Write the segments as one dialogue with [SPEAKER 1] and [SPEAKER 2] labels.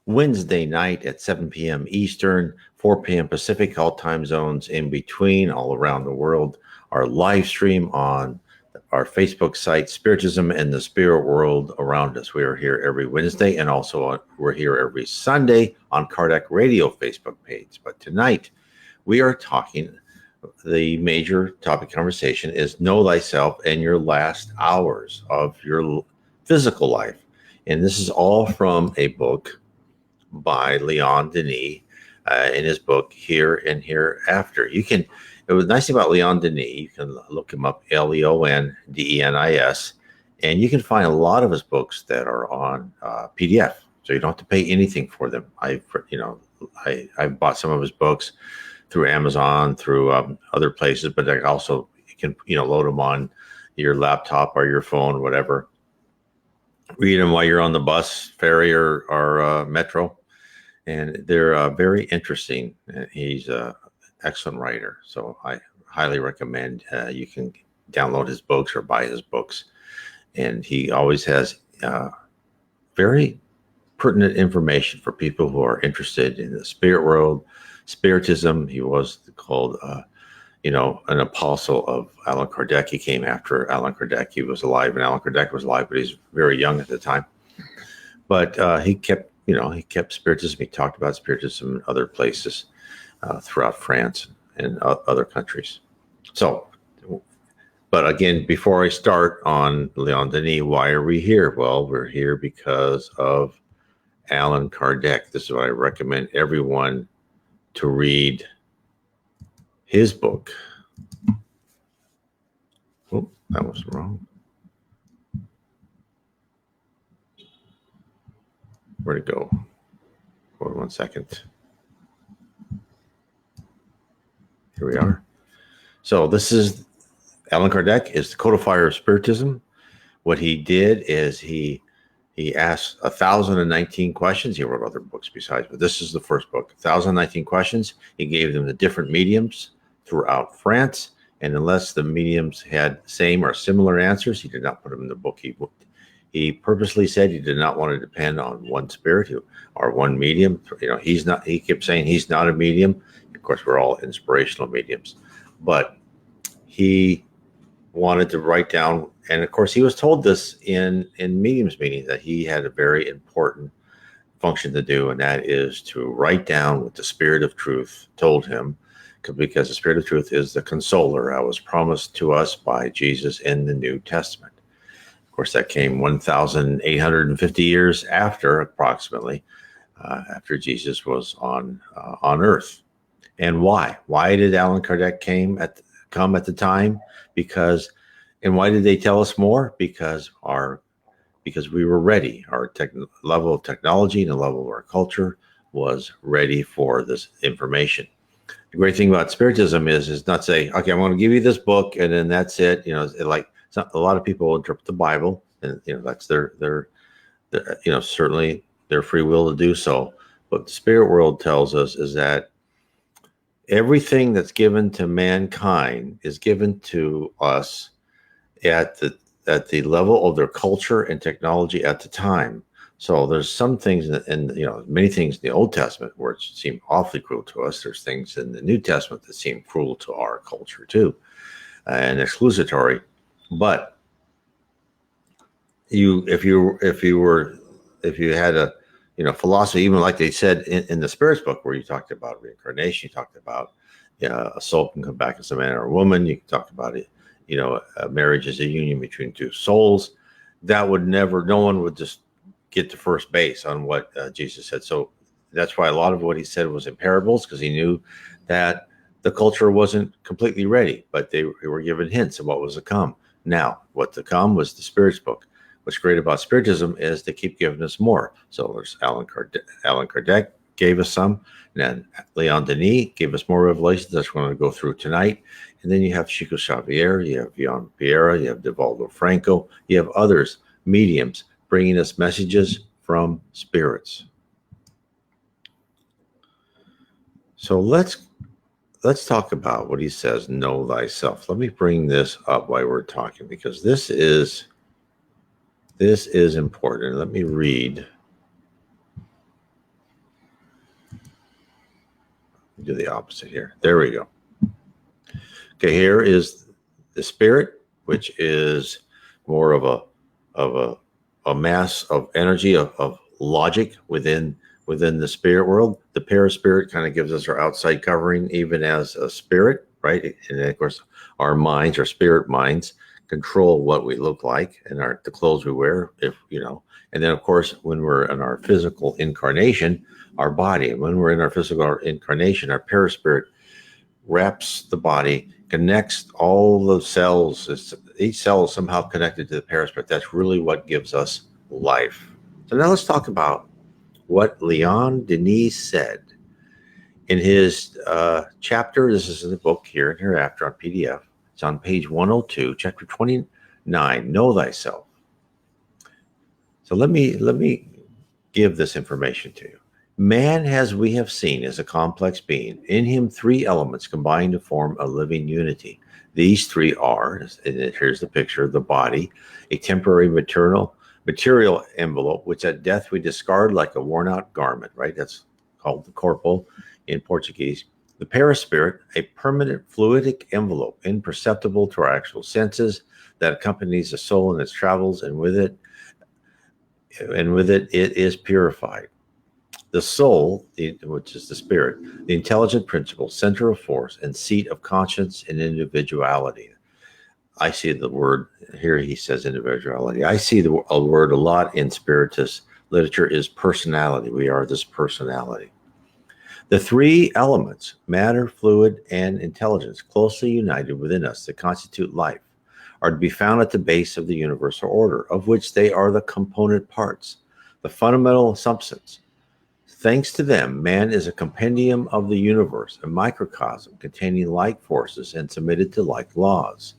[SPEAKER 1] Wednesday night at 7 p.m. Eastern, 4 p.m. Pacific, all time zones in between, all around the world. Our live stream on our Facebook site, Spiritism and the Spirit World Around Us. We are here every Wednesday, and also we're here every Sunday on Kardec Radio Facebook page. But tonight, we are talking, the major topic conversation is Know Thyself and Your Last Hours of Your Physical Life. And this is all from a book by Leon Denis in his book Here and Hereafter. It was nice about Leon Denis. You can look him up, Leondenis, and you can find a lot of his books that are on PDF, so you don't have to pay anything for them. I've bought some of his books through Amazon, through other places, but I also you can load them on your laptop or your phone, whatever. Read them while you're on the bus, ferry, or metro. And they're very interesting. He's an excellent writer, so I highly recommend you can download his books or buy his books. And he always has very pertinent information for people who are interested in the spirit world, Spiritism. He was called, an apostle of Allan Kardec. He came after Allan Kardec. He was alive, and Allan Kardec was alive, but he's very young at the time. But he kept Spiritism. He talked about Spiritism in other places throughout France and other countries. So, but again, before I start on Leon Denis, why are we here? Well, we're here because of Allan Kardec. This is what I recommend everyone to read his book. Oh, that was wrong. Where'd it go? Hold on 1 second. Here we are. So this is Allan Kardec is the codifier of Spiritism. What he did is he asked 1,019 questions. He wrote other books besides, but this is the first book. 1,019 questions. He gave them the different mediums throughout France, and unless the mediums had same or similar answers, he did not put them in the book. He purposely said he did not want to depend on one spirit or one medium. He kept saying he's not a medium. Of course, we're all inspirational mediums, but he wanted to write down, and of course, he was told this in mediums meetings that he had a very important function to do, and that is to write down what the Spirit of Truth told him, because the Spirit of Truth is the consoler that was promised to us by Jesus in the New Testament. Of course, that came 1,850 years after, approximately, after Jesus was on Earth. And why? Why did Allan Kardec come at the time? And why did they tell us more? Because we were ready. Our level of technology and the level of our culture was ready for this information. The great thing about Spiritism is not say, okay, I'm going to give you this book and then that's it. A lot of people interpret the Bible, and that's their certainly their free will to do so. But the spirit world tells us is that everything that's given to mankind is given to us at the level of their culture and technology at the time. So there's some things many things in the Old Testament where it seem awfully cruel to us. There's things in the New Testament that seem cruel to our culture too, and exclusatory. But if you had a philosophy, even like they said in the Spirits book, where you talked about reincarnation, you talked about a soul can come back as a man or a woman. You talk about it, marriage is a union between two souls. That would never. No one would just get to first base on what Jesus said. So that's why a lot of what he said was in parables, because he knew that the culture wasn't completely ready, but they were given hints of what was to come. Now, what to come was the Spirits book. What's great about Spiritism is they keep giving us more. So there's Allan Kardec gave us some, and then Leon Denis gave us more revelations. That's what I'm going to go through tonight. And then you have Chico Xavier, you have Jean Pierre, you have Divaldo Franco, you have others, mediums, bringing us messages from spirits. So let's talk about what he says, know thyself. Let me bring this up while we're talking, because this is important. Let me read Do the opposite here. There we go. Okay, here is the spirit, which is more of a mass of energy of logic within the spirit world. The paraspirit kind of gives us our outside covering, even as a spirit, right? And of course, our minds, our spirit minds, control what we look like and the clothes we wear, if you know. And then, of course, when we're in our physical incarnation, our body. And when we're in our physical incarnation, our paraspirit wraps the body, connects all the cells. Each cell is somehow connected to the paraspirit. That's really what gives us life. So now let's talk about what Leon Denis said in his chapter. This is in the book Here and Hereafter on PDF. It's on page 102, chapter 29, Know Thyself. So let me give this information to you. Man, as we have seen, is a complex being. In him, three elements combine to form a living unity. These three are, and here's the picture, the body, a temporary material envelope, which at death we discard like a worn-out garment, right? That's called the corpo in Portuguese. The paraspirit, a permanent fluidic envelope, imperceptible to our actual senses, that accompanies the soul in its travels, and with it, it is purified. The soul, which is the spirit, the intelligent principle, center of force, and seat of conscience and individuality. I see the word here. He says individuality. I see the word a lot in Spiritist literature is personality. We are this personality. The three elements, matter, fluid, and intelligence, closely united within us that constitute life, are to be found at the base of the universal order, of which they are the component parts, the fundamental substance. Thanks to them, man is a compendium of the universe, a microcosm containing like forces and submitted to like laws.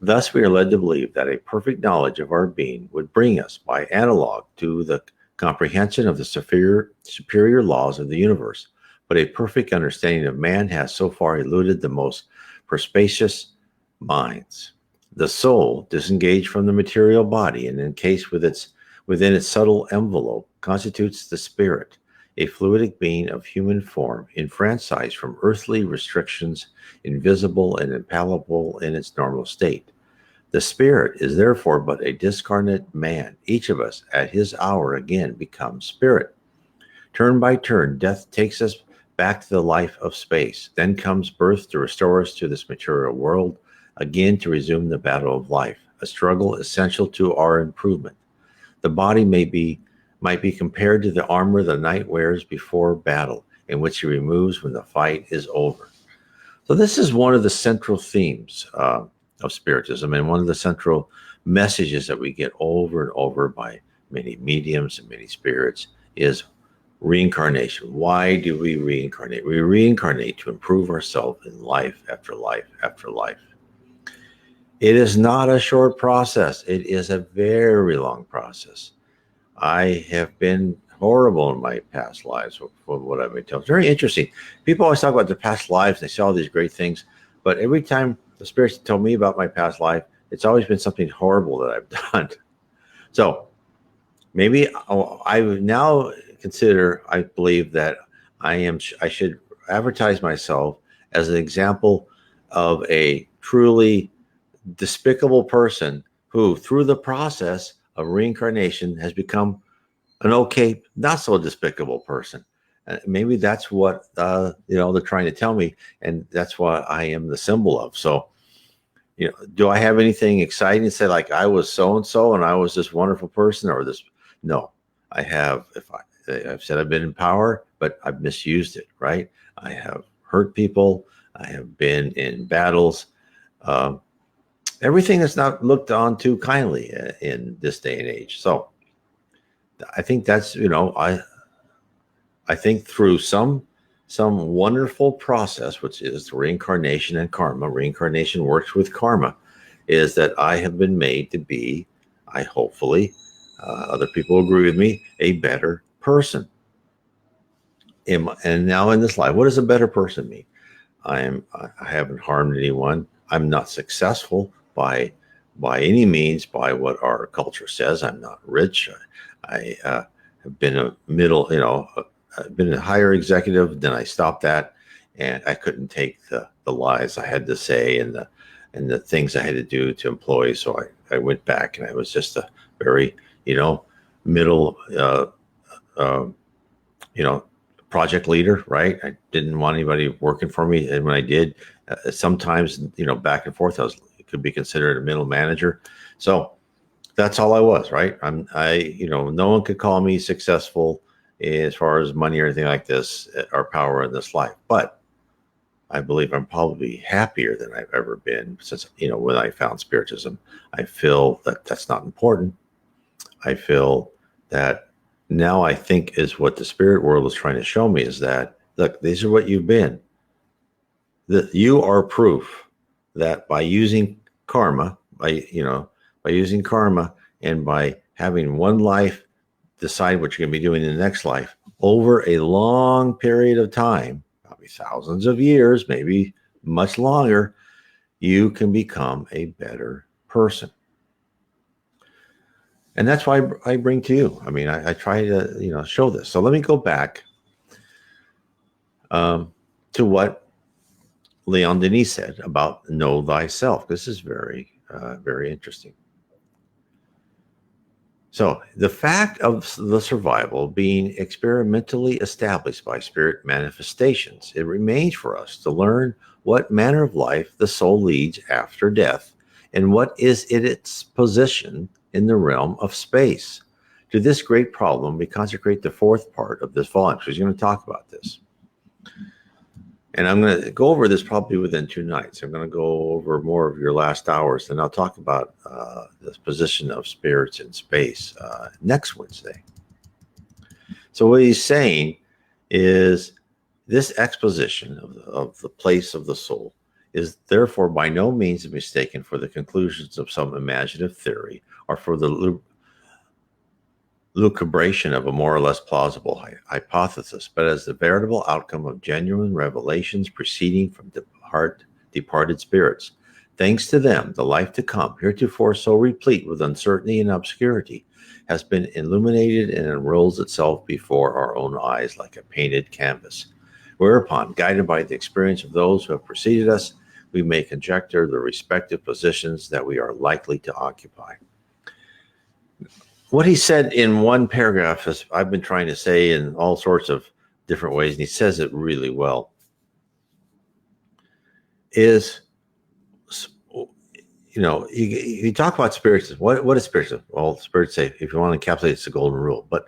[SPEAKER 1] Thus, we are led to believe that a perfect knowledge of our being would bring us, by analog, to the comprehension of the superior laws of the universe. But a perfect understanding of man has so far eluded the most perspicacious minds. The soul, disengaged from the material body and encased within its subtle envelope, constitutes the spirit, a fluidic being of human form, enfranchised from earthly restrictions, invisible and impalpable in its normal state. The spirit is therefore but a discarnate man. Each of us, at his hour, again becomes spirit. Turn by turn, death takes us back to the life of space. Then comes birth to restore us to this material world, again to resume the battle of life, a struggle essential to our improvement. The body might be compared to the armor the knight wears before battle, in which he removes when the fight is over. So this is one of the central themes of Spiritism, and one of the central messages that we get over and over by many mediums and many spirits is reincarnation. Why do we reincarnate? We reincarnate to improve ourselves in life after life after life. It is not a short process. It is a very long process. I have been horrible in my past lives for what I've been told. It's very interesting. People always talk about their past lives. They say all these great things. But every time the spirits tell me about my past life, it's always been something horrible that I've done. So maybe I now I believe that I should advertise myself as an example of a truly despicable person who, through the process of reincarnation, has become an okay, not so despicable person. Maybe that's what they're trying to tell me, and that's what I am the symbol of. So, do I have anything exciting to say, like I was so and so, and I was this wonderful person, or this? No, I have. I've said I've been in power, but I've misused it. Right? I have hurt people. I have been in battles. Everything that's not looked on too kindly in this day and age. So I think that's, I think through some wonderful process, which is reincarnation and karma. Reincarnation works with karma, is that I have been made to be, hopefully, other people agree with me, a better person. And now in this life, what does a better person mean? I haven't harmed anyone. I'm not successful by any means, by what our culture says. I'm not rich. I have been a middle, I've been a higher executive. Then I stopped that. and I couldn't take the lies I had to say and the things I had to do to employees. So I went back, and I was just a very, middle, uh, project leader, right? I didn't want anybody working for me. And when I did, sometimes, back and forth, it could be considered a middle manager. So that's all I was, right? No one could call me successful as far as money or anything like this, or power in this life. But I believe I'm probably happier than I've ever been since, when I found Spiritism. I feel that that's not important. I feel that now I think is what the spirit world is trying to show me is that, look, these are what you've been. That you are proof that by using karma, by using karma and by having one life decide what you're going to be doing in the next life over a long period of time, probably thousands of years, maybe much longer, you can become a better person. And that's why I bring to you. I mean, I try to, show this. So let me go back to what Leon Denis said about know thyself. This is very, very interesting. So the fact of the survival being experimentally established by spirit manifestations, it remains for us to learn what manner of life the soul leads after death and what is its position in the realm of space. To this great problem, we consecrate the fourth part of this volume. So he's going to talk about this. And I'm going to go over this probably within 2 nights. I'm going to go over more of your last hours, and I'll talk about the position of spirits in space next Wednesday. So what he's saying is this exposition of the place of the soul is therefore by no means mistaken for the conclusions of some imaginative theory or for the lucubration of a more or less plausible hypothesis, but as the veritable outcome of genuine revelations proceeding from departed spirits. Thanks to them, the life to come, heretofore so replete with uncertainty and obscurity, has been illuminated and unrolls itself before our own eyes like a painted canvas. Whereupon, guided by the experience of those who have preceded us, we may conjecture the respective positions that we are likely to occupy. What he said in one paragraph, as I've been trying to say in all sorts of different ways, and he says it really well, is, you talk about spiritism. What is spiritism? Well, spirits say, if you want to encapsulate, it's the golden rule. But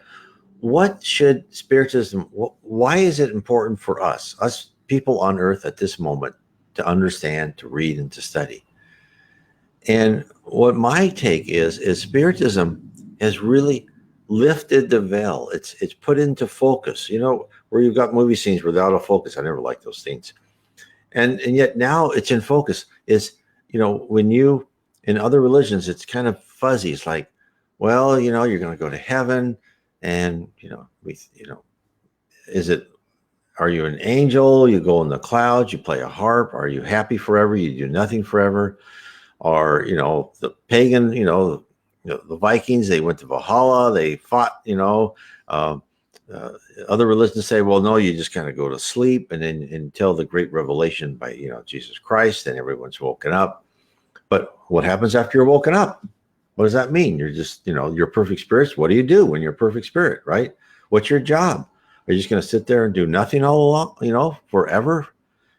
[SPEAKER 1] what should spiritism, why is it important for us people on earth at this moment, to understand, to read, and to study? And what my take is spiritism has really lifted the veil. It's put into focus, where you've got movie scenes without a focus. I never liked those scenes. And yet now it's in focus. Is, when you, in other religions, it's kind of fuzzy. It's like, well, you're going to go to heaven and, are you an angel? You go in the clouds, you play a harp. Are you happy forever? You do nothing forever. Or, the pagan, the Vikings, they went to Valhalla, they fought, other religions say, well, no, you just kind of go to sleep and then until the great revelation by, Jesus Christ, and everyone's woken up. But what happens after you're woken up? What does that mean? You're just, you're perfect spirits. What do you do when you're a perfect spirit, right? What's your job? Are you just going to sit there and do nothing all along, forever?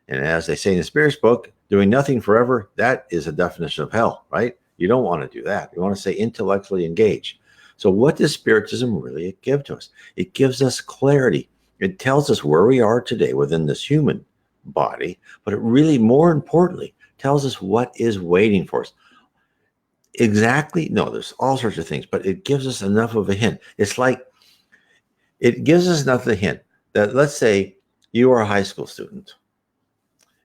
[SPEAKER 1] And as they say in the Spirits book, doing nothing forever, that is a definition of hell, right? You don't want to do that. You want to stay intellectually engaged. So what does Spiritism really give to us? It gives us clarity. It tells us where we are today within this human body, but it really, more importantly, tells us what is waiting for us. Exactly. No, there's all sorts of things, but it gives us enough of a hint. It's like, it gives us enough of a hint that, let's say you are a high school student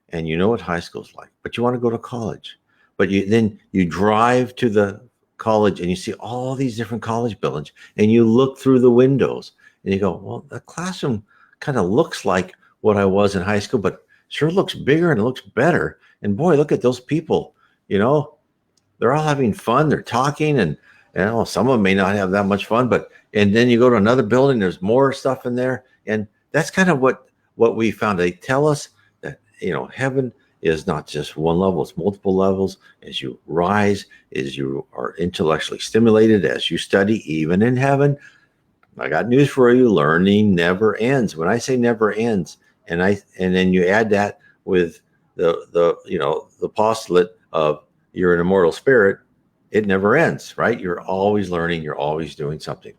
[SPEAKER 1] and you know what high school's like, but you want to go to college. But then you drive to the college and you see all these different college buildings and you look through the windows and you go, well, the classroom kind of looks like what I was in high school, but sure looks bigger and it looks better. And boy, look at those people, they're all having fun. They're talking and some of them may not have that much fun, and then you go to another building, there's more stuff in there. And that's kind of what we found. They tell us heaven is not just one level, it's multiple levels. As you rise, as you are intellectually stimulated, as you study, even in heaven, I got news for you, learning never ends. When I say never ends, and then you add that with the postulate of you're an immortal spirit, it never ends, right? You're always learning, you're always doing something.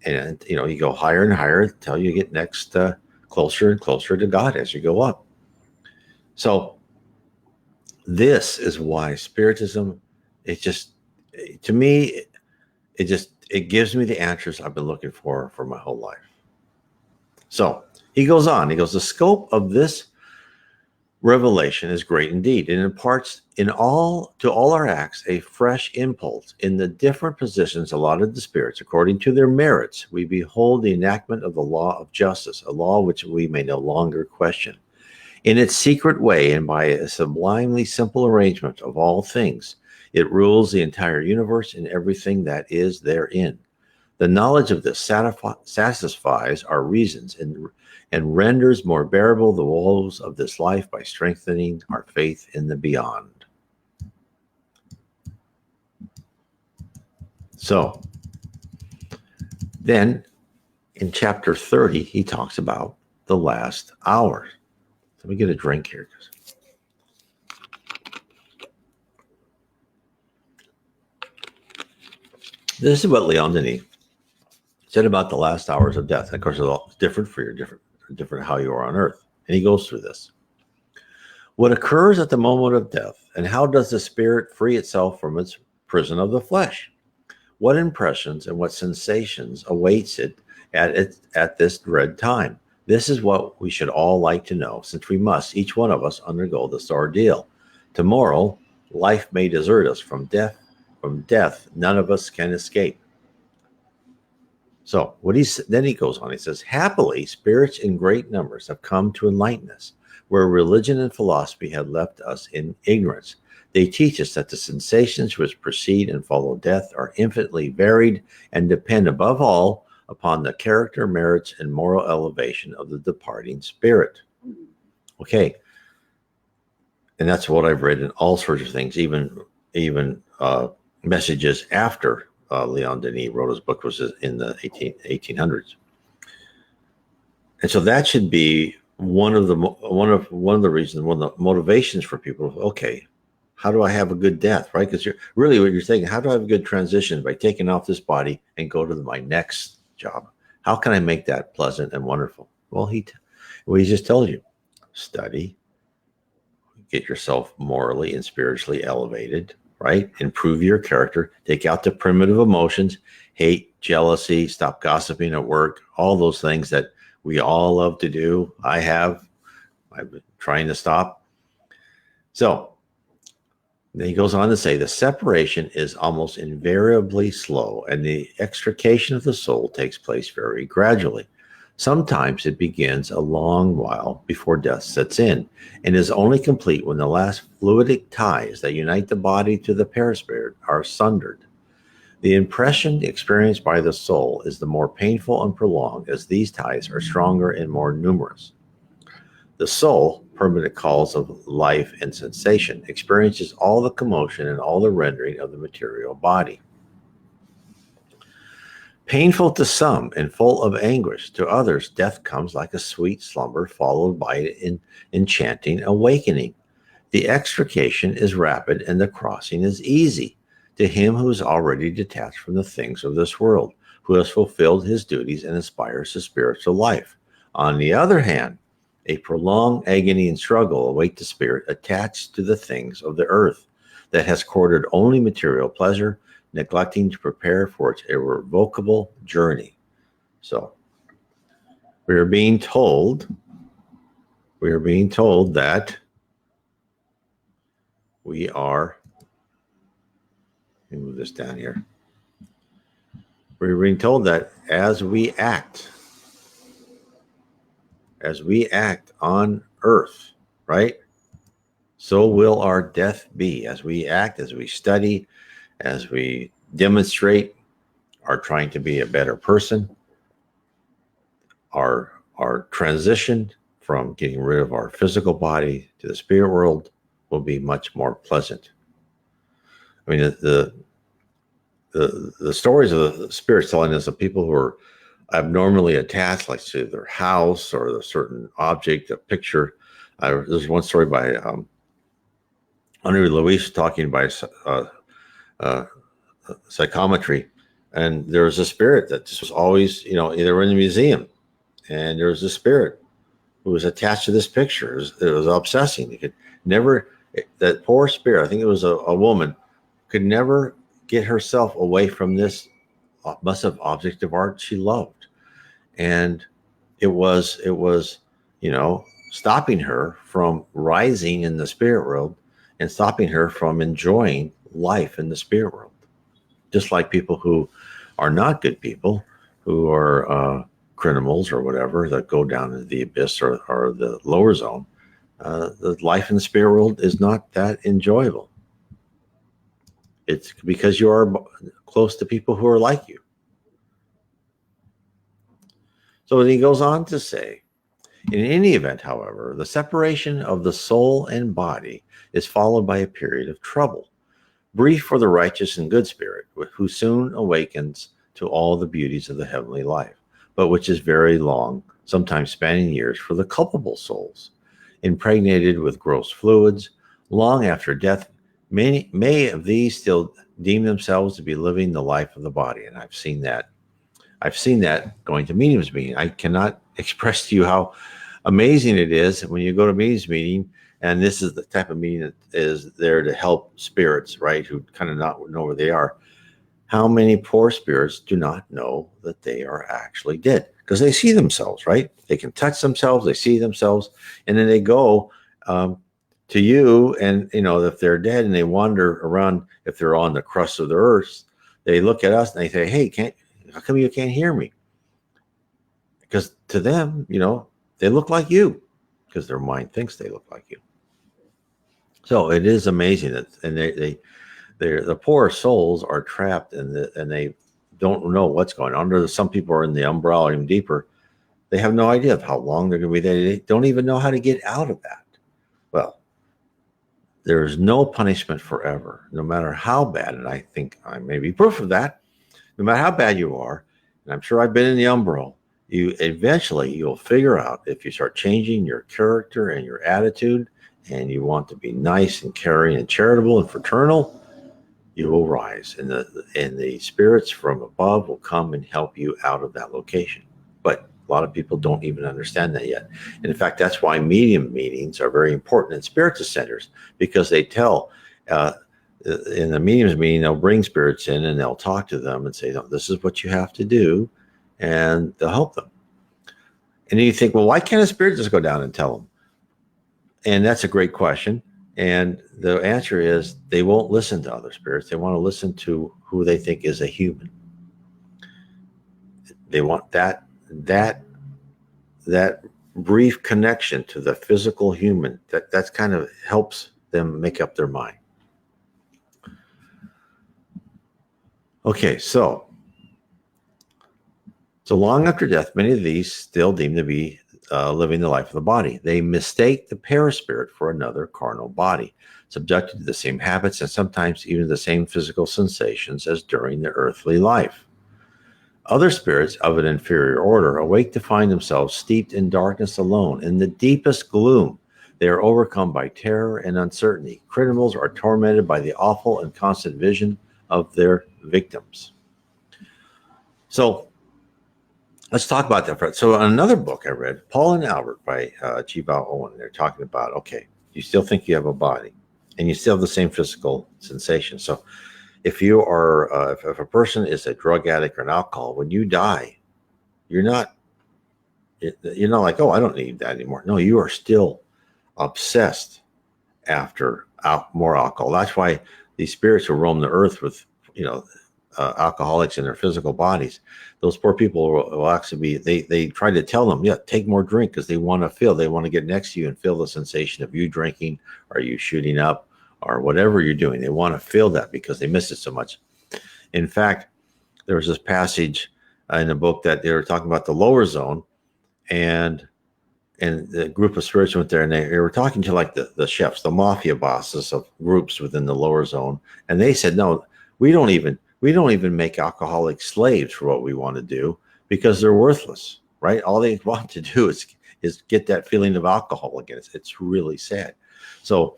[SPEAKER 1] And you go higher and higher until you get closer and closer to God as you go up. So this is why Spiritism, to me, it gives me the answers I've been looking for my whole life. So he goes on. He goes, the scope of this revelation is great indeed. It imparts to all our acts a fresh impulse. In the different positions allotted to spirits according to their merits, we behold the enactment of the law of justice, a law which we may no longer question. In its secret way and by a sublimely simple arrangement of all things, it rules the entire universe and everything that is therein. The knowledge of this satisfies our reasons and renders more bearable the woes of this life by strengthening our faith in the beyond. So, then in chapter 30, he talks about the last hour. Let me get a drink here. This is what Leon Denis said about the last hours of death. Of course, it's different for your different how you are on earth. And he goes through this. What occurs at the moment of death, and how does the spirit free itself from its prison of the flesh? What impressions and what sensations awaits it at this dread time? This is what we should all like to know, since we must, each one of us, undergo this ordeal. Tomorrow, life may desert us. From death, none of us can escape. So then he goes on, he says, happily, spirits in great numbers have come to enlighten us, where religion and philosophy had left us in ignorance. They teach us that the sensations which precede and follow death are infinitely varied and depend above all upon the character, merits, and moral elevation of the departing spirit. Okay. And that's what I've read in all sorts of things, even messages after Leon Denis wrote his book, was in the 1800s. And so that should be one of the reasons, one of the motivations for people. Okay, how do I have a good death, right? Because what you're thinking, how do I have a good transition by taking off this body and go to my next job? How can I make that pleasant and wonderful? Well, he just tells you, study, get yourself morally and spiritually elevated, right? Improve your character, take out the primitive emotions, hate, jealousy, stop gossiping at work, all those things that we all love to do. I've been trying to stop. So then he goes on to say the separation is almost invariably slow, and the extrication of the soul takes place very gradually. Sometimes it begins a long while before death sets in, and is only complete when the last fluidic ties that unite the body to the perispirit are sundered. The impression experienced by the soul is the more painful and prolonged as these ties are stronger and more numerous. The soul, permanent cause of life and sensation, experiences all the commotion and all the rendering of the material body. Painful to some and full of anguish to others, death comes like a sweet slumber followed by an enchanting awakening. The extrication is rapid and the crossing is easy to him who is already detached from the things of this world, who has fulfilled his duties and aspires to spiritual life. On the other hand, a prolonged agony and struggle await the spirit attached to the things of the earth that has courted only material pleasure, neglecting to prepare for its irrevocable journey. So we are being told that we are, let me move this down here. We're being told that as we act on earth, right? So will our death be. As we act, as we study, as we demonstrate, are trying to be a better person, our transition from getting rid of our physical body to the spirit world will be much more pleasant. I mean, the stories of the spirits telling us of people who are abnormally attached, like to their house or a certain object, a picture. There's one story by Henri Louis talking by uh, psychometry, and there was a spirit that just was always, they were in the museum, and there was a spirit who was attached to this picture. It was obsessing. He could never, that poor spirit, I think it was a woman, could never get herself away from this massive object of art she loved. And it was, stopping her from rising in the spirit world and stopping her from enjoying life in the spirit world. Just like people who are not good people, who are criminals or whatever, that go down into the abyss or the lower zone, the life in the spirit world is not that enjoyable. It's because you are close to people who are like you. So he goes on to say, in any event, however, the separation of the soul and body is followed by a period of trouble, brief for the righteous and good spirit, who soon awakens to all the beauties of the heavenly life, but which is very long, sometimes spanning years, for the culpable souls, impregnated with gross fluids. Long after death, many of these still deem themselves to be living the life of the body, and I've seen that. I've seen that going to mediums meeting. I cannot express to you how amazing it is when you go to mediums meeting, and this is the type of meeting that is there to help spirits, right, who kind of not know where they are. How many poor spirits do not know that they are actually dead? Because they see themselves, right? They can touch themselves, they see themselves, and then they go to you, and if they're dead and they wander around, if they're on the crust of the earth, they look at us and they say, "Hey, how come you can't hear me?" Because to them, they look like you, because their mind thinks they look like you. So it is amazing that, and the poor souls are trapped and they don't know what's going on. Some people are in the umbrella even deeper. They have no idea of how long they're going to be there. They don't even know how to get out of that. Well, there's no punishment forever, no matter how bad. And I think I may be proof of that. No matter how bad you are, and I'm sure I've been in the umbrella, you'll figure out, if you start changing your character and your attitude, and you want to be nice and caring and charitable and fraternal, you will rise, and the spirits from above will come and help you out of that location. But a lot of people don't even understand that yet. And in fact, that's why medium meetings are very important in spiritist centers, because they tell in the mediums meeting, they'll bring spirits in and they'll talk to them and say, "No, this is what you have to do," and they'll help them. And then you think, well, why can't a spirit just go down and tell them? And that's a great question. And the answer is, they won't listen to other spirits. They want to listen to who they think is a human. They want that brief connection to the physical human. That's kind of helps them make up their mind. Okay, so long after death, many of these still deem to be living the life of the body. They mistake the paraspirit for another carnal body, subjected to the same habits and sometimes even the same physical sensations as during the earthly life. Other spirits of an inferior order awake to find themselves steeped in darkness alone, in the deepest gloom. They are overcome by terror and uncertainty. Criminals are tormented by the awful and constant vision of their victims. So let's talk about that. So another book I read, Paul and Albert by G. Bao Owen, they're talking about, okay, you still think you have a body and you still have the same physical sensation. So if you are, if a person is a drug addict or an alcoholic, when you die, you're not like, oh, I don't need that anymore. No, you are still obsessed after more alcohol. That's why these spirits who roam the earth with, alcoholics in their physical bodies, those poor people will actually be, they try to tell them, yeah, take more drink, because they want to get next to you and feel the sensation of you drinking, or you shooting up, or whatever you're doing. They want to feel that because they miss it so much. In fact, there was this passage in the book that they were talking about the lower zone, and and the group of spirits went there, and they were talking to like the chefs, the mafia bosses of groups within the lower zone, and they said, no, we don't even make alcoholic slaves for what we want to do, because they're worthless, right? All they want to do is get that feeling of alcohol again. It's really sad. So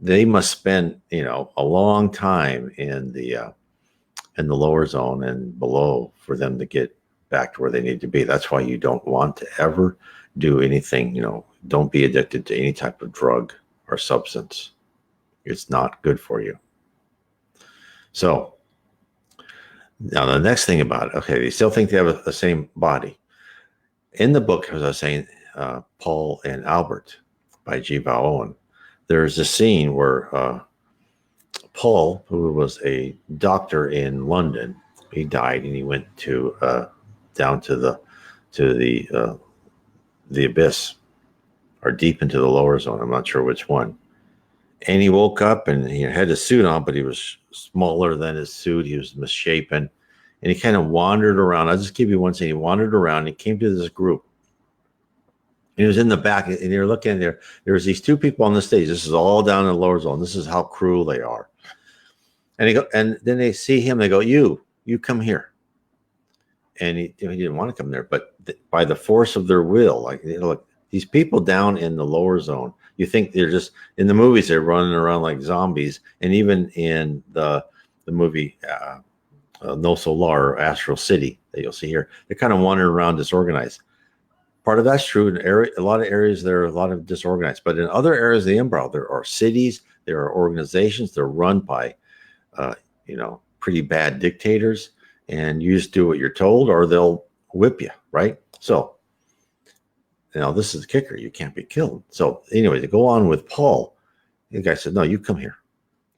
[SPEAKER 1] they must spend a long time in the lower zone and below for them to get back to where they need to be. That's why you don't want to ever do anything. Don't be addicted to any type of drug or substance. It's not good for you. So now the next thing about it, okay, they still think they have the same body. In the book, as I was saying, Paul and Albert by G. Val Owen, there's a scene where Paul, who was a doctor in London, he died, and he went to down to the abyss, or deep into the lower zone. I'm not sure which one. And he woke up, and he had his suit on, but he was smaller than his suit. He was misshapen, and he kind of wandered around. I'll just give you one scene. He wandered around, and he came to this group. He was in the back, and you're looking there. There's these two people on the stage. This is all down in the lower zone. This is how cruel they are. And then they see him. They go, you come here. And he didn't want to come there, but by the force of their will, like, look, these people down in the lower zone, you think they're just in the movies, they're running around like zombies. And even in the movie No Solar, or Astral City, that you'll see here, they're kind of wandering around disorganized. Part of that's true. In a lot of areas, there are a lot of disorganized, but in other areas of the Umbral, there are cities, there are organizations, they're run by, pretty bad dictators, and you just do what you're told, or they'll whip you, right? So, this is the kicker. You can't be killed. So anyway, to go on with Paul, the guy said, no, you come here.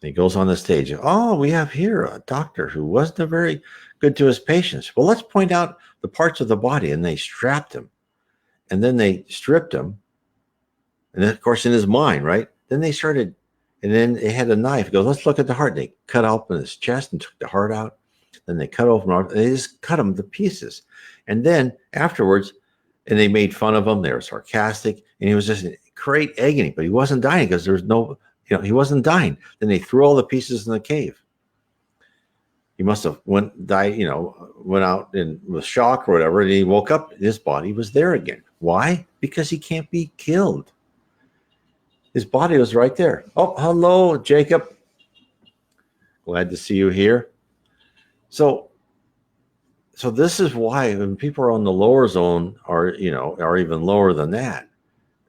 [SPEAKER 1] And he goes on the stage. Oh, we have here a doctor who wasn't very good to his patients. Well, let's point out the parts of the body. And they strapped him. And then they stripped him. And then, of course, in his mind, right? Then they started, and then they had a knife. He goes, let's look at the heart. And they cut open his chest and took the heart out. Then they cut open, and they just cut him to pieces. And then afterwards, and they made fun of him. They were sarcastic. And he was just in great agony, but he wasn't dying because there's no, he wasn't dying. Then they threw all the pieces in the cave. He must have went out and with shock or whatever. And he woke up, his body was there again. Why? Because he can't be killed. His body was right there. Oh, hello, Jacob. Glad to see you here. So this is why when people are on the lower zone, are even lower than that,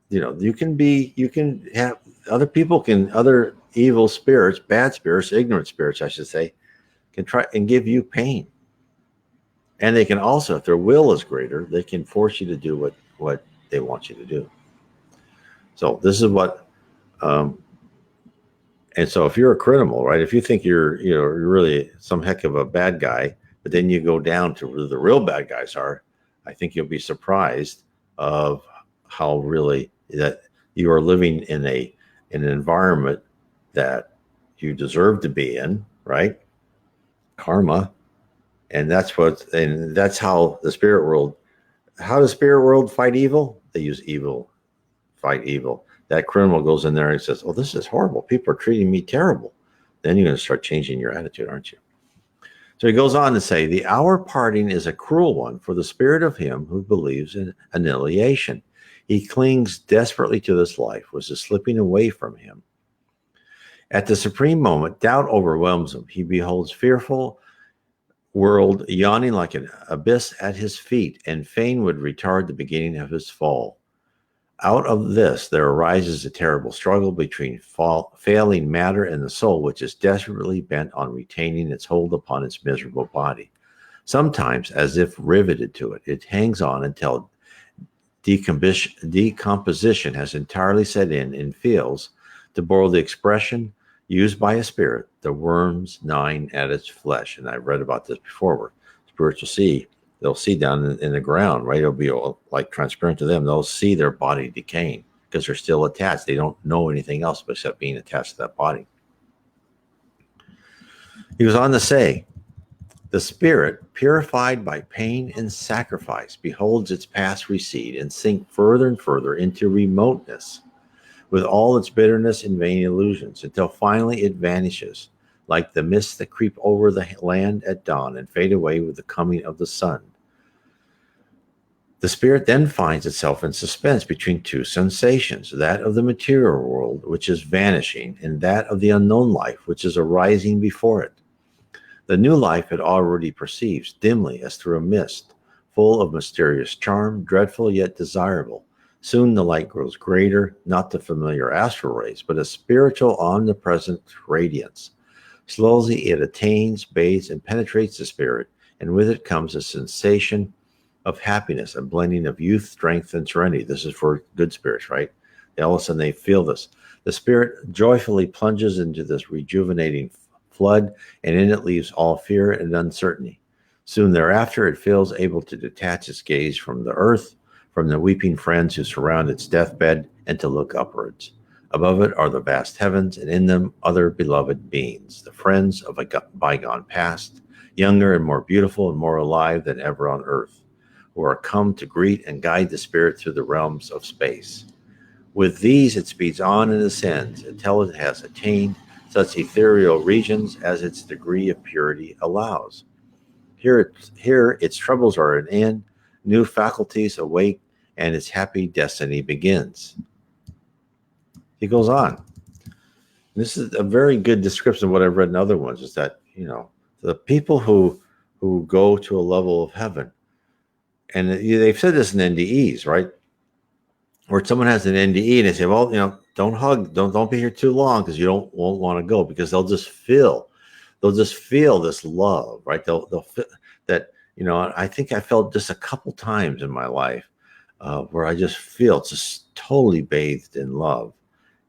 [SPEAKER 1] you can have other evil spirits, bad spirits, ignorant spirits, I should say, can try and give you pain. And they can also, if their will is greater, they can force you to do what they want you to do. So this is what, and so if you're a criminal, right, if you think you're really some heck of a bad guy, but then you go down to where the real bad guys are, I think you'll be surprised of how really that you are living in an environment that you deserve to be in, right? Karma. And that's how the spirit world, how does spirit world fight evil? They use evil, fight evil. That criminal goes in there and says, oh, this is horrible. People are treating me terrible. Then you're going to start changing your attitude, aren't you? So he goes on to say, the hour parting is a cruel one for the spirit of him who believes in annihilation. He clings desperately to this life, which is slipping away from him. At the supreme moment, doubt overwhelms him. He beholds fearful world yawning like an abyss at his feet, and fain would retard the beginning of his fall. Out of this, there arises a terrible struggle between failing matter and the soul, which is desperately bent on retaining its hold upon its miserable body. Sometimes, as if riveted to it, it hangs on until decomposition has entirely set in and feels, to borrow the expression used by a spirit, the worms gnawing at its flesh. And I've read about this before, where spirits will see. They'll see down in the ground, right? It'll be like transparent to them. They'll see their body decaying because they're still attached. They don't know anything else except being attached to that body. He goes on to say, The spirit, purified by pain and sacrifice, beholds its past recede and sink further and further into remoteness, with all its bitterness and vain illusions, until finally it vanishes, like the mists that creep over the land at dawn and fade away with the coming of the sun. The spirit then finds itself in suspense between two sensations, that of the material world, which is vanishing, and that of the unknown life, which is arising before it. The new life it already perceives dimly as through a mist, full of mysterious charm, dreadful yet desirable. Soon the light grows greater, not the familiar astral rays, but a spiritual, omnipresent radiance. Slowly it attains, bathes, and penetrates the spirit, and with it comes a sensation of happiness, a blending of youth, strength, and serenity. This is for good spirits, right? All of a sudden they feel this. The spirit joyfully plunges into this rejuvenating flood, and in it leaves all fear and uncertainty. Soon thereafter, it feels able to detach its gaze from the earth, from the weeping friends who surround its deathbed, and to look upwards. Above it are the vast heavens, and in them other beloved beings, the friends of a bygone past, younger and more beautiful and more alive than ever on earth, who are come to greet and guide the spirit through the realms of space. With these it speeds on and ascends until it has attained such ethereal regions as its degree of purity allows. Here its troubles are at an end, new faculties awake, and its happy destiny begins. He goes on. This is a very good description of what I've read in other ones, is that, the people who go to a level of heaven, and they've said this in NDEs, right? Where someone has an NDE and they say, well, don't hug, don't be here too long because you won't want to go, because they'll just feel this love, right? They'll feel that, I think I felt just a couple times in my life where I just feel just totally bathed in love.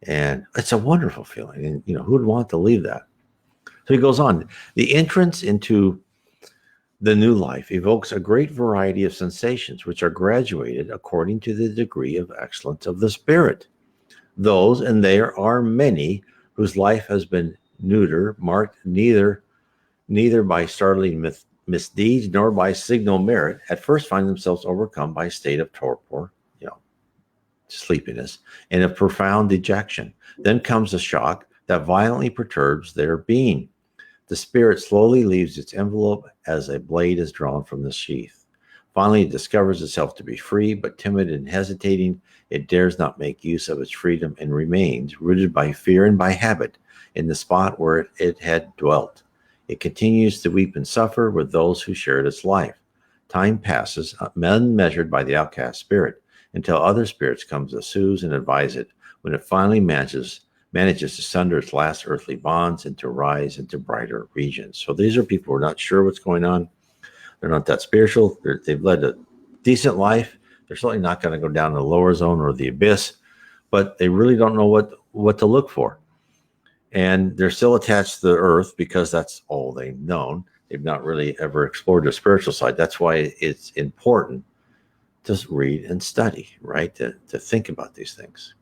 [SPEAKER 1] And it's a wonderful feeling. And, who would want to leave that? So he goes on. The entrance into the new life evokes a great variety of sensations, which are graduated according to the degree of excellence of the spirit. Those, and there are many, whose life has been marked neither by startling misdeeds nor by signal merit, at first find themselves overcome by a state of torpor, sleepiness, and of profound dejection. Then comes a shock that violently perturbs their being. The spirit slowly leaves its envelope as a blade is drawn from the sheath. Finally, it discovers itself to be free, but timid and hesitating. It dares not make use of its freedom and remains, rooted by fear and by habit, in the spot where it had dwelt. It continues to weep and suffer with those who shared its life. Time passes, unmeasured by the outcast spirit, until other spirits come to soothe and advise it, when it finally manages to sunder its last earthly bonds and to rise into brighter regions. So these are people who are not sure what's going on. They're not that spiritual. They've led a decent life. They're certainly not going to go down to the lower zone or the abyss, but they really don't know what to look for. And they're still attached to the earth because that's all they've known. They've not really ever explored the spiritual side. That's why it's important to read and study, right? To think about these things.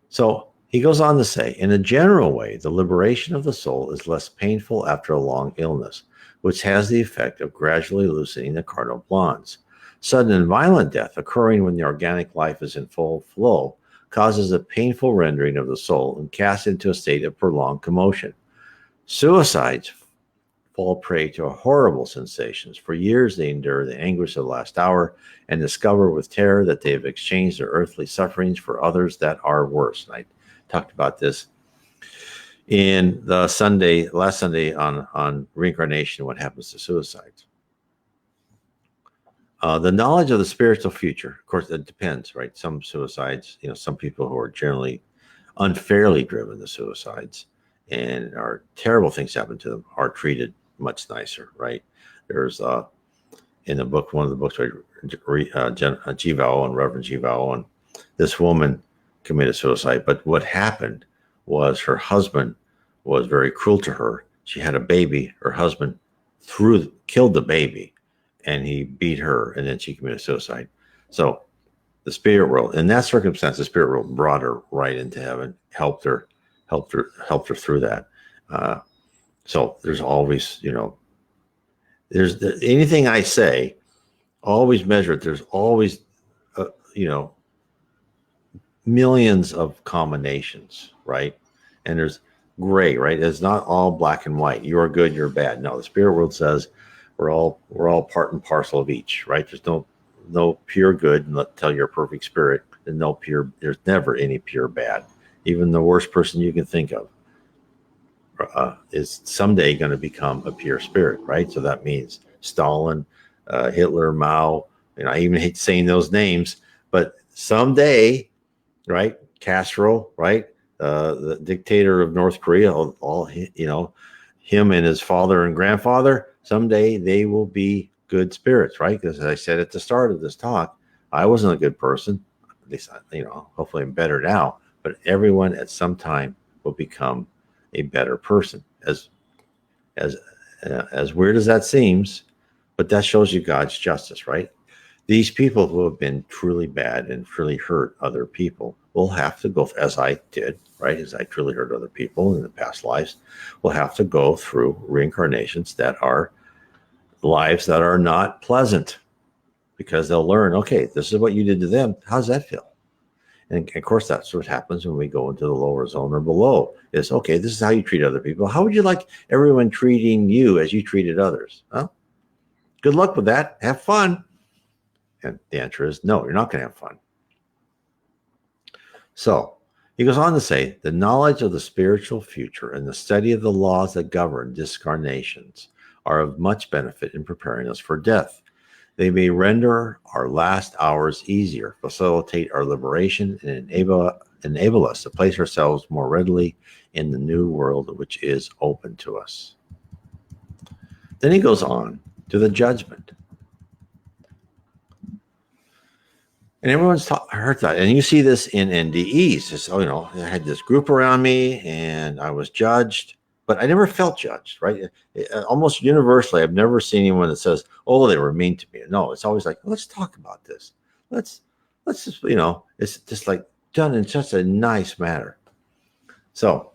[SPEAKER 1] So he goes on to say, in a general way, the liberation of the soul is less painful after a long illness, which has the effect of gradually loosening the cardinal bonds. Sudden and violent death, occurring when the organic life is in full flow, causes a painful rendering of the soul and casts into a state of prolonged commotion. Suicides fall prey to horrible sensations. For years they endure the anguish of the last hour and discover with terror that they have exchanged their earthly sufferings for others that are worse. And I talked about this in the last Sunday on reincarnation, what happens to suicides. The knowledge of the spiritual future, of course, it depends, right? Some suicides, some people who are generally unfairly driven to suicides and terrible things happen to them are treated much nicer, right? There's in the book, one of the books by Jivo and Reverend Jivo, and this woman committed suicide. But what happened was her husband was very cruel to her. She had a baby. Her husband killed the baby, and he beat her, and then she committed suicide. So the spirit world, in that circumstance, the spirit world brought her right into heaven, helped her through that. So there's always, There's anything I say, always measure it. There's always, you know, millions of combinations, right? And there's gray, right? It's not all black and white. You're good, you're bad. No, the spirit world says we're all part and parcel of each, right? There's no pure good until you're a perfect spirit, and there's never any pure bad. Even the worst person you can think of is someday going to become a pure spirit, right? So that means Stalin, Hitler, Mao. I even hate saying those names, but someday, right? Castro, right? The dictator of North Korea, all him and his father and grandfather, someday they will be good spirits, right? Because as I said at the start of this talk, I wasn't a good person. At least, hopefully I'm better now. But everyone at some time will become a better person. As weird as that seems, but that shows you God's justice, right? These people who have been truly bad and truly hurt other people will have to go, as I did, right? As I truly hurt other people in the past lives, will have to go through reincarnations that are lives that are not pleasant, because they'll learn, okay, this is what you did to them. How's that feel? And of course, that's what happens when we go into the lower zone or below. Is okay, this is how you treat other people. How would you like everyone treating you as you treated others? Well, good luck with that. Have fun. And the answer is no, you're not going to have fun. So he goes on to say, the knowledge of the spiritual future and the study of the laws that govern discarnations are of much benefit in preparing us for death. They may render our last hours easier, facilitate our liberation, and enable us to place ourselves more readily in the new world which is open to us. Then he goes on to the judgment. And everyone's heard that. And you see this in NDEs. It's, I had this group around me and I was judged, but I never felt judged, right? Almost universally, I've never seen anyone that says, oh, they were mean to me. No, it's always like, let's talk about this. Let's just, it's just like done in such a nice manner. So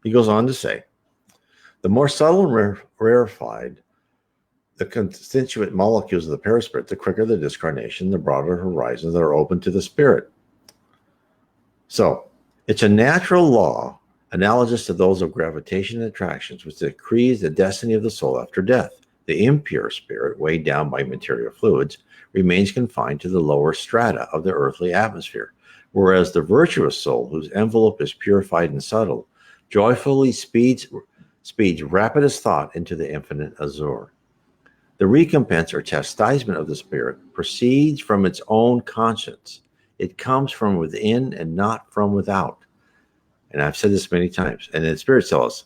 [SPEAKER 1] he goes on to say, the more subtle and rarefied the constituent molecules of the perispirit, the quicker the discarnation, the broader horizons that are open to the spirit. So it's a natural law, analogous to those of gravitation and attractions, which decrees the destiny of the soul after death. The impure spirit, weighed down by material fluids, remains confined to the lower strata of the earthly atmosphere, whereas the virtuous soul, whose envelope is purified and subtle, joyfully speeds rapid as thought into the infinite azure. The recompense or chastisement of the spirit proceeds from its own conscience. It comes from within and not from without. And I've said this many times. And the spirit tells us,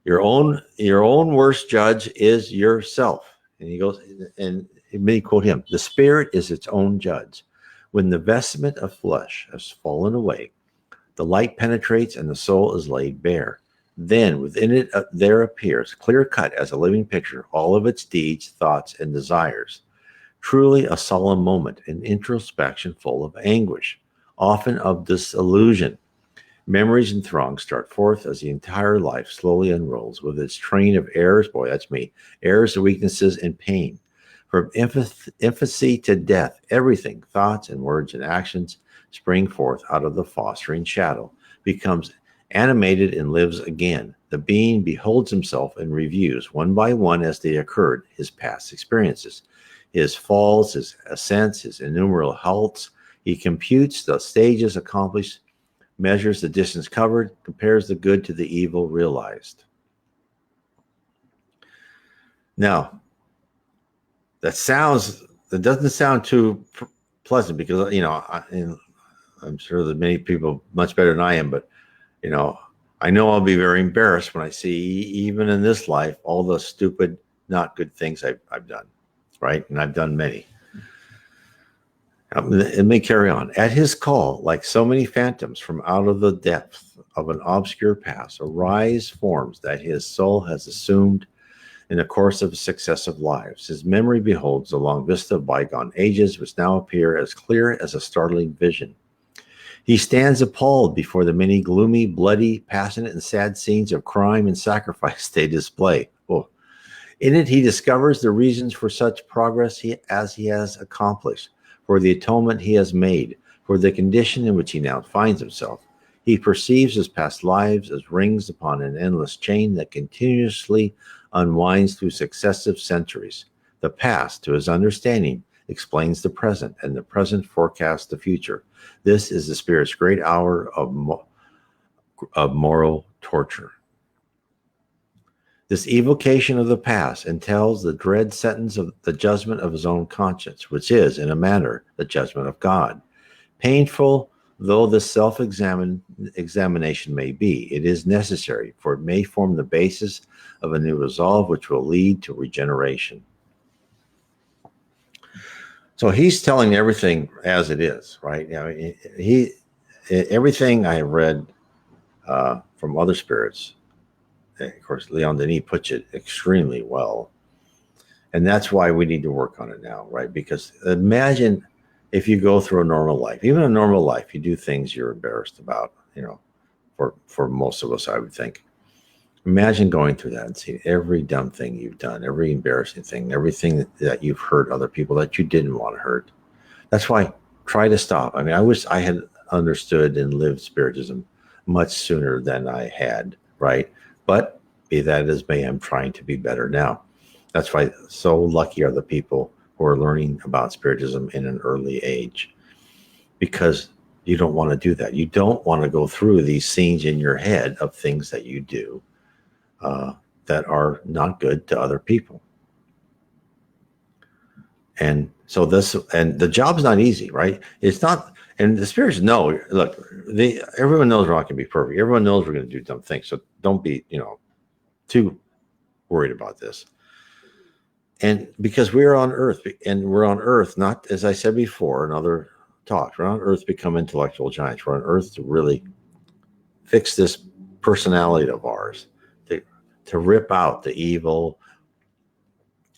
[SPEAKER 1] your own worst judge is yourself. And he goes, and it may quote him, the spirit is its own judge. When the vestment of flesh has fallen away, the light penetrates and the soul is laid bare. Then within it there appears, clear cut as a living picture, all of its deeds, thoughts, and desires. Truly a solemn moment, an introspection full of anguish, often of disillusion. Memories and throngs start forth as the entire life slowly unrolls with its train of errors, boy, that's me, errors, weaknesses, and pain. From infancy to death, everything, thoughts and words and actions, spring forth out of the fostering shadow, becomes animated and lives again. The being beholds himself and reviews one by one as they occurred his past experiences, his falls, his ascents, his innumerable halts. He computes the stages accomplished, measures the distance covered, compares the good to the evil realized. Now, that doesn't sound too pleasant, because I'm sure that many people much better than I am, but I know I'll be very embarrassed when I see, even in this life, all the stupid, not good things I've done, right? And I've done many. It may carry on. At his call, like so many phantoms from out of the depth of an obscure past, arise forms that his soul has assumed in the course of successive lives. His memory beholds a long vista of bygone ages, which now appear as clear as a startling vision. He stands appalled before the many gloomy, bloody, passionate, and sad scenes of crime and sacrifice they display. Oh, In it, he discovers the reasons for such progress as he has accomplished, for the atonement he has made, for the condition in which he now finds himself. He perceives his past lives as rings upon an endless chain that continuously unwinds through successive centuries. The past, to his understanding, explains the present, and the present forecasts the future. This is the Spirit's great hour of moral torture. This evocation of the past entails the dread sentence of the judgment of his own conscience, which is, in a manner, the judgment of God. Painful though the self-examination may be, it is necessary, for it may form the basis of a new resolve which will lead to regeneration. So he's telling everything as it is, right? Everything I have read from other spirits, of course, Leon Denis puts it extremely well. And that's why we need to work on it now, right? Because imagine if you go through a normal life, even a normal life, you do things you're embarrassed about, for most of us, I would think. Imagine going through that and seeing every dumb thing you've done, every embarrassing thing, everything that you've hurt other people that you didn't want to hurt. That's why try to stop. I mean, I wish I had understood and lived Spiritism much sooner than I had, right? But be that as may, I'm trying to be better now. That's why so lucky are the people who are learning about Spiritism in an early age, because you don't want to do that. You don't want to go through these scenes in your head of things that you do that are not good to other people. And so the job's not easy, right? It's not, and the spirits know, look, everyone knows we're not going to be perfect. Everyone knows we're going to do dumb things. So don't be, too worried about this. And because we're on Earth, and we're on Earth, not, as I said before in other talks, we're on Earth to become intellectual giants. We're on Earth to really fix this personality of ours, to rip out the evil,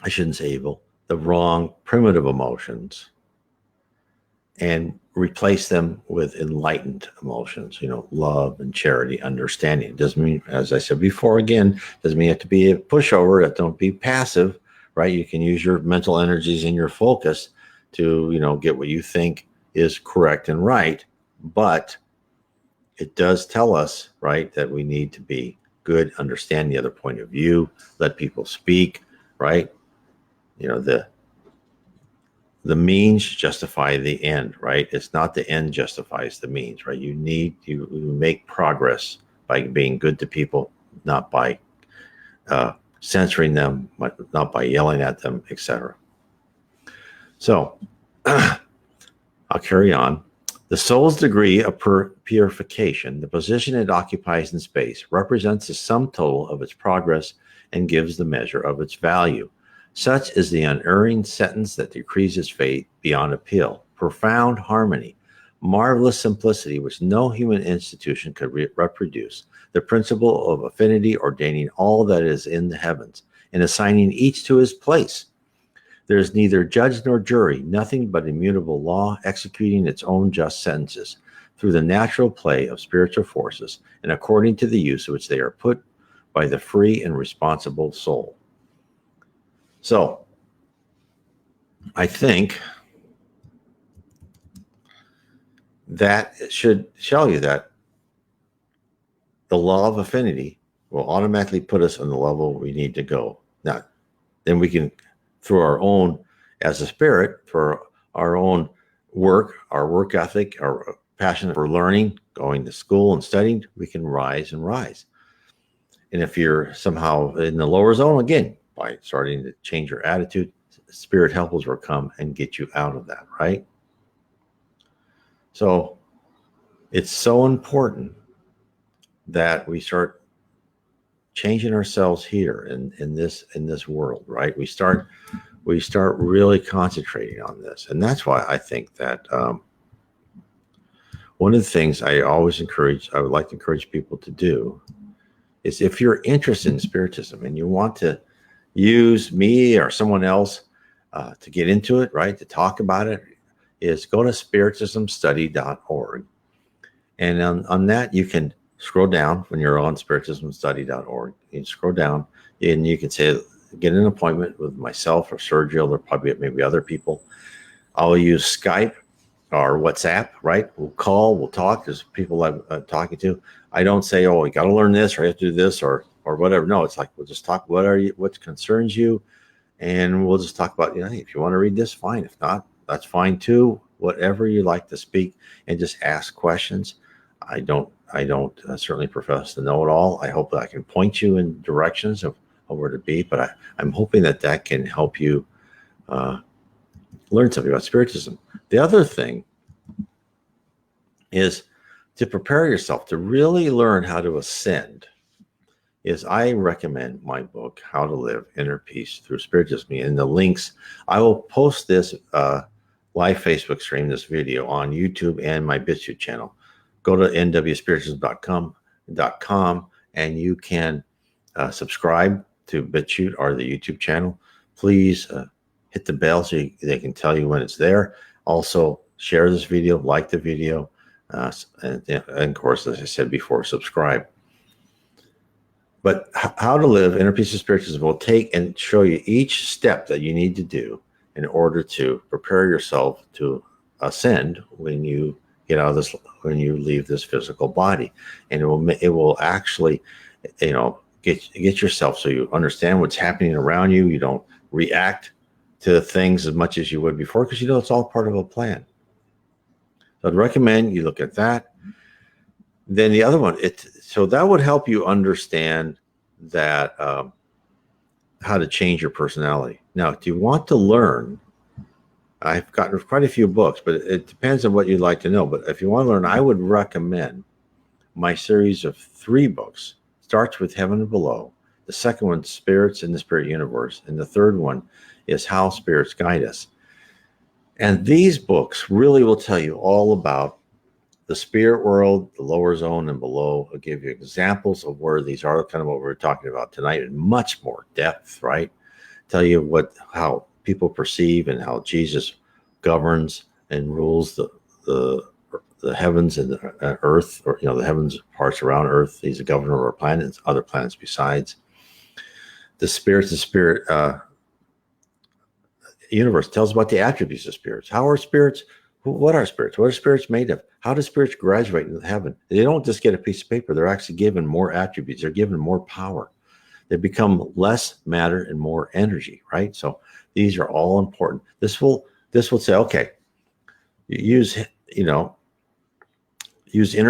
[SPEAKER 1] I shouldn't say evil, the wrong primitive emotions, and replace them with enlightened emotions, love and charity, understanding. It doesn't mean, as I said before, again, doesn't mean you have to be a pushover. Don't be passive, right? You can use your mental energies and your focus to, get what you think is correct and right. But it does tell us, right, that we need to be good, understand the other point of view, let people speak, right? The means justify the end, right? It's not the end justifies the means, right? You make progress by being good to people, not by censoring them, not by yelling at them, etc. So I'll carry on. The soul's degree of purification, the position it occupies in space, represents the sum total of its progress and gives the measure of its value. Such is the unerring sentence that decrees its fate beyond appeal. Profound harmony, marvelous simplicity which no human institution could reproduce. The principle of affinity ordaining all that is in the heavens and assigning each to his place. There is neither judge nor jury, nothing but immutable law executing its own just sentences through the natural play of spiritual forces and according to the use of which they are put by the free and responsible soul. So, I think that should show you that the law of affinity will automatically put us on the level we need to go. Now, then we can, through our own, as a spirit, for our own work, our work ethic, our passion for learning, going to school and studying, we can rise and rise. And if you're somehow in the lower zone, again, by starting to change your attitude, spirit helpers will come and get you out of that, right? So it's so important that we start changing ourselves here in this world, right? We start really concentrating on this. And that's why I think that one of the things I would like to encourage people to do is, if you're interested in Spiritism and you want to use me or someone else to get into it, right, to talk about it, is go to spiritismstudy.org. And on that, you can scroll down when you're on spiritismstudy.org. You can scroll down and you can say, get an appointment with myself or Sergio. There'll probably maybe other people. I'll use Skype or WhatsApp, right? We'll call, we'll talk. There's people I'm talking to. I don't say, oh, you got to learn this or you have to do this or whatever. No, it's like, we'll just talk. What concerns you? And we'll just talk about, hey, if you want to read this, fine. If not, that's fine too. Whatever you like to speak, and just ask questions. I don't certainly profess to know it all. I hope that I can point you in directions of where to be, but I'm hoping that can help you learn something about Spiritism. The other thing is to prepare yourself to really learn how to ascend. Is I recommend my book, How to Live Inner Peace Through Spiritism. And the links, I will post this live Facebook stream, this video on YouTube and my BitChute channel. Go to nwspiritism.com and you can subscribe to BitChute or the YouTube channel. Please hit the bell so they can tell you when it's there. Also, share this video, like the video, and of course, as I said before, subscribe. But How to Live Inner Peace of Spiritism will take and show you each step that you need to do in order to prepare yourself to ascend when you get out of this, when you leave this physical body. And it will actually, get yourself so you understand what's happening around you. You don't react to things as much as you would before, because it's all part of a plan. So I'd recommend you look at that. Then the other one, so that would help you understand that how to change your personality. Now, if you want to learn, I've gotten quite a few books, but it depends on what you'd like to know. But if you want to learn, I would recommend my series of 3 books. Starts with Heaven and Below. The second one, Spirits in the Spirit Universe. And the third one is How Spirits Guide Us. And these books really will tell you all about the spirit world, the lower zone and below. I'll give you examples of where these are, kind of what we're talking about tonight in much more depth, right? Tell you how people perceive and how Jesus governs and rules the heavens and the earth, or the heavens parts around earth. He's a governor of our planets, other planets besides. The spirits, the spirit universe tells about the attributes of spirits. How are spirits? What are spirits? What are spirits made of? How do spirits graduate into heaven? They don't just get a piece of paper. They're actually given more attributes. They're given more power. They become less matter and more energy, right? So these are all important. This will say, okay, use inner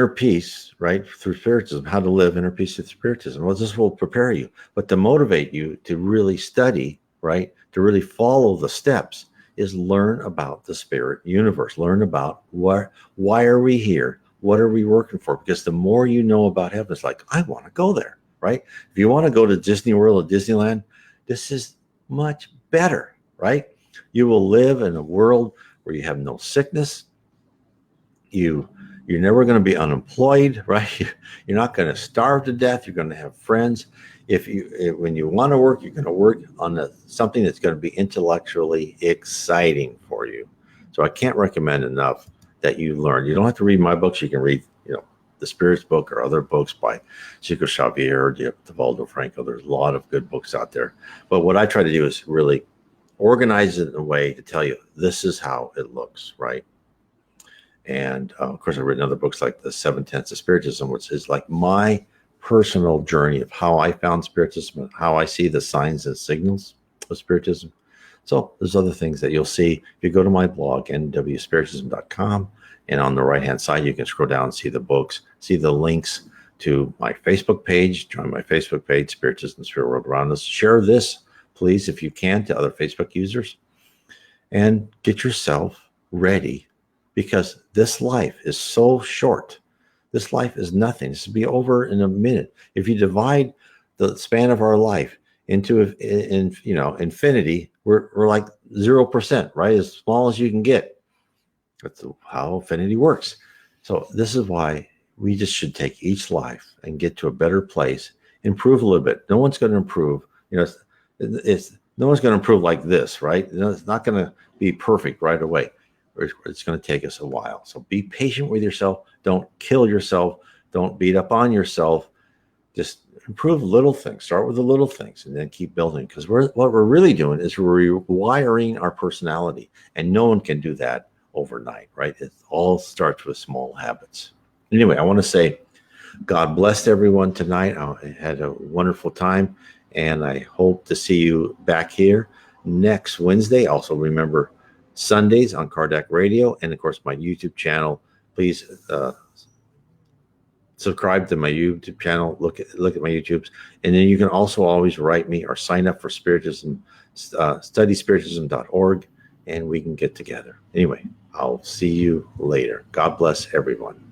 [SPEAKER 1] peace, right, through Spiritism. How to live inner peace through Spiritism. Well, this will prepare you, but to motivate you to really study, right, to really follow the steps, is learn about the spirit universe. Learn about why are we here? What are we working for? Because the more you know about heaven, it's like, I want to go there, right? If you want to go to Disney World or Disneyland, this is much better, right? You will live in a world where you have no sickness. You're never going to be unemployed, right? You're not going to starve to death. You're going to have friends. When you want to work, you're going to work on something that's going to be intellectually exciting for you. So I can't recommend enough that you learn. You don't have to read my books. You can read, the Spirits book or other books by Chico Xavier or Divaldo Franco. There's a lot of good books out there. But what I try to do is really organize it in a way to tell you this is how it looks, right? And of course, I've written other books like The 7 Tenets of Spiritism, which is like my personal journey of how I found Spiritism and how I see the signs and signals of Spiritism. So there's other things that you'll see if you go to my blog, nwspiritism.com, and on the right-hand side, you can scroll down and see the books, see the links to my Facebook page. Join my Facebook page, Spiritism, Spirit World Around Us. Share this, please, if you can, to other Facebook users, and get yourself ready, because this life is so short. This life is nothing. This will be over in a minute. If you divide the span of our life into infinity, we're like 0%, right? As small as you can get. That's how infinity works. So this is why we just should take each life and get to a better place, improve a little bit. No one's going to improve. No one's going to improve like this, right? It's not going to be perfect right away. It's going to take us a while. So be patient with yourself. Don't kill yourself. Don't beat up on yourself. Just improve little things. Start with the little things and then keep building. Because what we're really doing is we're rewiring our personality, and no one can do that overnight, right? It all starts with small habits. Anyway, I want to say God bless everyone tonight. I had a wonderful time, and I hope to see you back here next Wednesday. Also, remember Sundays on Kardec Radio, and of course, my YouTube channel. Please subscribe to my YouTube channel. Look at my YouTubes, and then you can also always write me or sign up for Spiritism, studyspiritism.org, and we can get together. Anyway, I'll see you later. God bless everyone.